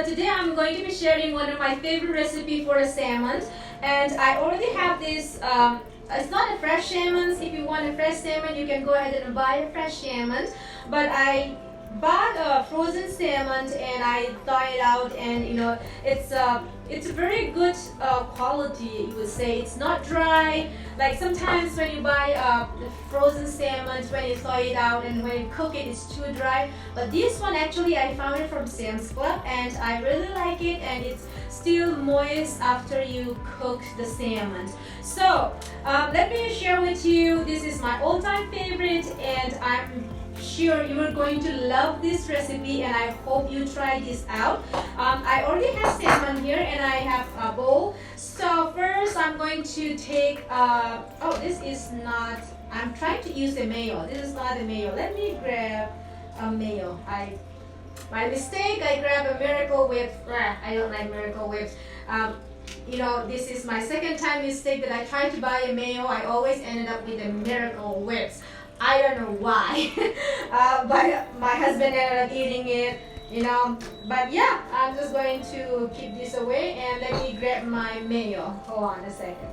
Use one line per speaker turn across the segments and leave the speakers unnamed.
today I'm going to be sharing one of my favorite recipe for a salmon, and I already have this. It's not a fresh salmon. If you want a fresh salmon, you can go ahead and buy a fresh salmon. But I bought a frozen salmon and I thaw it out, and it's a very good quality. You would say it's not dry. Like sometimes when you buy frozen salmon, when you thaw it out and when you cook it, it's too dry. But this one actually I found it from Sam's Club and I really like it, and it's still moist after you cook the salmon. So let me share with you. This is my all-time favorite, and I'm sure you are going to love this recipe, and I hope you try this out. I already have salmon here and I have a bowl. So first I'm going to take this is not, I'm trying to use a mayo. This is not a mayo. Let me grab a mayo. My mistake, I grabbed a Miracle Whip. I don't like Miracle Whips. This is my second time mistake that I tried to buy a mayo. I always ended up with a Miracle Whips. I don't know why, but my husband ended up eating it, But yeah, I'm just going to keep this away, and let me grab my mayo. Hold on a second.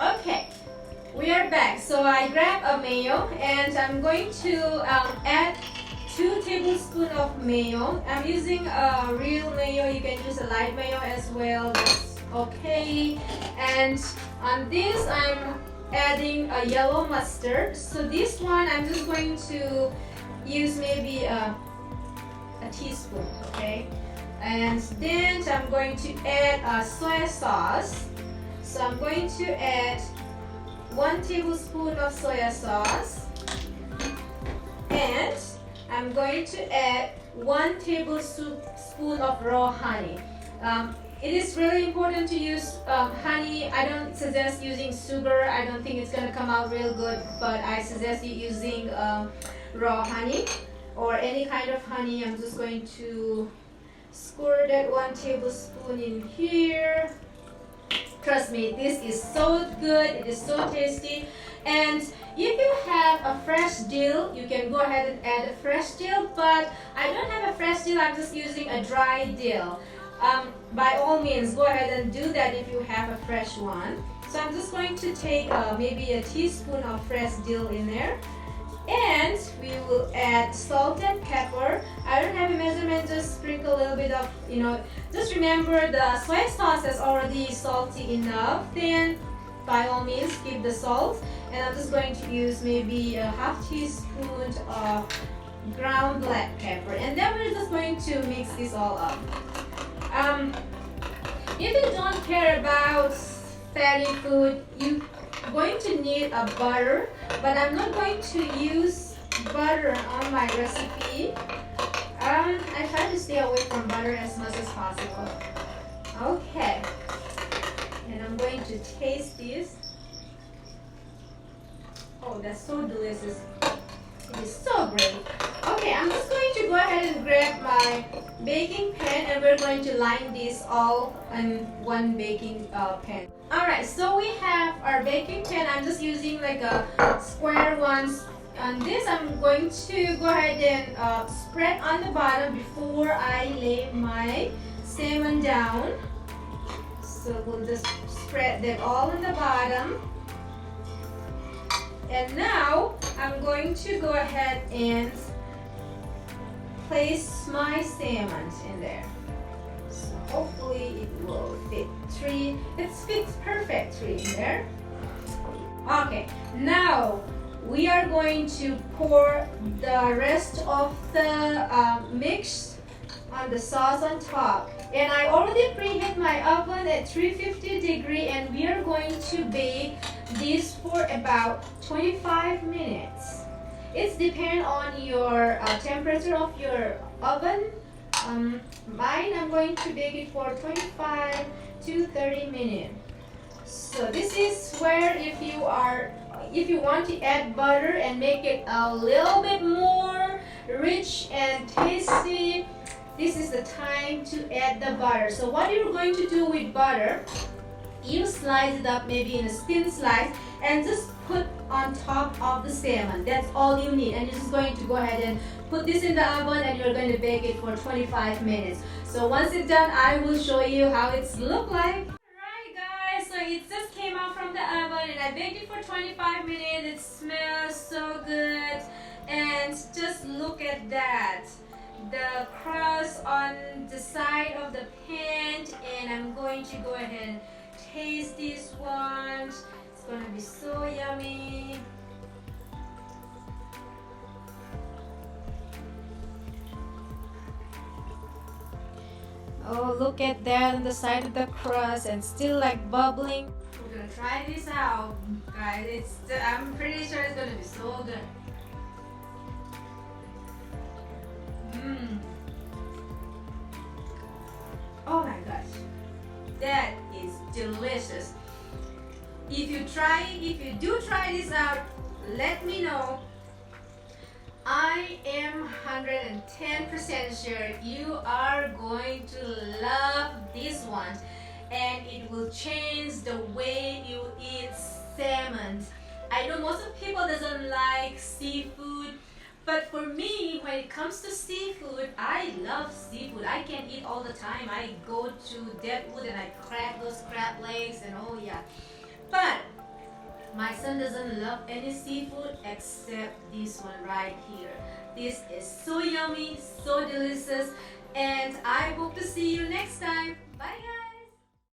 Okay, we are back. So I grabbed a mayo, and I'm going to add 2 tablespoons of mayo. I'm using a real mayo. You can use a light mayo as well. That's okay. And on this, I'm adding a yellow mustard. So this one I'm just going to use maybe a teaspoon, okay? And then I'm going to add soy sauce. So I'm going to add 1 tablespoon of soy sauce, and I'm going to add 1 tablespoon of raw honey. It is really important to use honey. I don't suggest using sugar. I don't think it's going to come out real good, but I suggest you using raw honey or any kind of honey. I'm just going to squirt that 1 tablespoon in here. Trust me, this is so good. It is so tasty. And if you have a fresh dill, you can go ahead and add a fresh dill, but I don't have a fresh dill. I'm just using a dry dill. By all means, go ahead and do that if you have a fresh one. So I'm just going to take maybe a teaspoon of fresh dill in there, and we will add salt and pepper. I don't have a measurement, just sprinkle a little bit of, just remember the soy sauce is already salty enough. Then by all means keep the salt, and I'm just going to use maybe a half teaspoon of ground black pepper, and then we're just going to mix this all up. If you don't care about fatty food, you're going to need a butter, but I'm not going to use butter on my recipe. I try to stay away from butter as much as possible. Okay, and I'm going to taste this. Oh, that's so delicious. It is so great. Okay, I'm just going to go ahead and grab my baking pan, and we're going to line this all in one baking pan. Alright, so we have our baking pan. I'm just using like a square one. On this, I'm going to go ahead and spread on the bottom before I lay my salmon down. So we'll just spread that all on the bottom. And now I'm going to go ahead and place my salmon in there. So hopefully it will fit 3. It fits perfectly in there. Okay, now we are going to pour the rest of the mix on the sauce on top. And I already preheat my oven at 350 degree, and we are going to bake this for about 25 minutes. It's depend on your temperature of your oven. Mine, I'm going to bake it for 25 to 30 minutes. So this is where if you want to add butter and make it a little bit more rich and tasty, this is the time to add the butter. So what you're going to do with butter, you slice it up maybe in a thin slice and just put on top of the salmon. That's all you need. And you're just going to go ahead and put this in the oven, and you're going to bake it for 25 minutes. So once it's done, I will show you how it's look like. Alright guys, so it just came out from the oven, and I baked it for 25 minutes. It smells so good. And just look at that, the crust on the side of the pan. And I'm going to go ahead and taste this one. It's gonna be so yummy. Oh, look at that on the side of the crust, and still like bubbling. We're gonna try this out, guys. I'm pretty sure it's gonna be so good. Oh my gosh, that is delicious. If you do try this out, let me know. I am 110% sure you are going to love this one, and it will change the way you eat salmon. I know most of people doesn't like seafood, but for me, when it comes to seafood, I love seafood. I can eat all the time. I go to Deadwood and I crack those crab legs, and oh yeah. But my son doesn't love any seafood except this one right here. This is so yummy, so delicious, and I hope to see you next time. Bye guys.